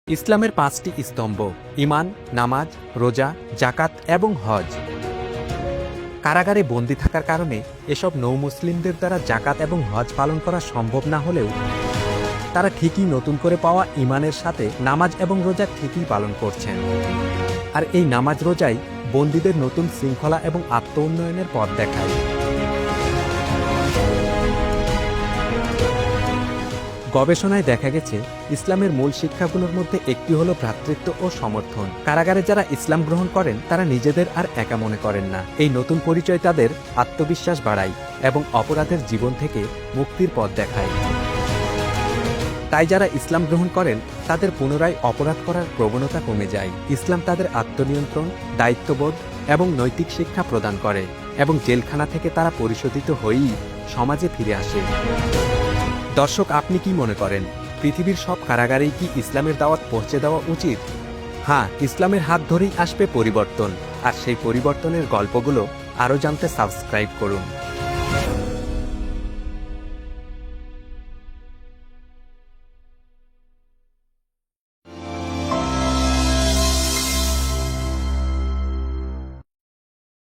ইসলামের পাঁচটি স্তম্ভ: ঈমান, নামাজ, রোজা, জাকাত এবং হজ। কারাগারে বন্দী থাকার কারণে এসব নৌ-মুসলিমদের দ্বারা জাকাত এবং হজ পালন করা সম্ভব না হলেও তারা ঠিকই নতুন করে পাওয়া ঈমানের সাথে নামাজ এবং রোজা ঠিকই পালন করছেন। আর এই নামাজ রোজাই বন্দীদের নতুন শৃঙ্খলা এবং আত্ম উন্নয়নের পথ দেখায়। গবেষণায় দেখা গেছে, ইসলামের মূল শিক্ষাগুলোর মধ্যে একটি হলো ভ্রাতৃত্ব ও সমর্থন। কারাগারে যারা ইসলাম গ্রহণ করেন তারা নিজেদের আর একা মনে করেন না। এই নতুন পরিচয় তাদের আত্মবিশ্বাস বাড়ায় এবং অপরাধের জীবন থেকে মুক্তির পথ দেখায়। তাই যারা ইসলাম গ্রহণ করেন তাদের পুনরায় অপরাধ করার প্রবণতা কমে যায়। ইসলাম তাদের আত্মনিয়ন্ত্রণ, দায়িত্ববোধ এবং নৈতিক শিক্ষা প্রদান করে এবং জেলখানা থেকে তারা পরিশোধিত হয়েই সমাজে ফিরে আসে। দর্শক, আপনি কি মনে করেন, পৃথিবীর সব কারাগারেই কি ইসলামের দাওয়াত পৌঁছে দেওয়া উচিত? হ্যাঁ, ইসলামের হাত ধরেই আসবে পরিবর্তন। আর সেই পরিবর্তনের গল্পগুলো আরও জানতে সাবস্ক্রাইব করুন।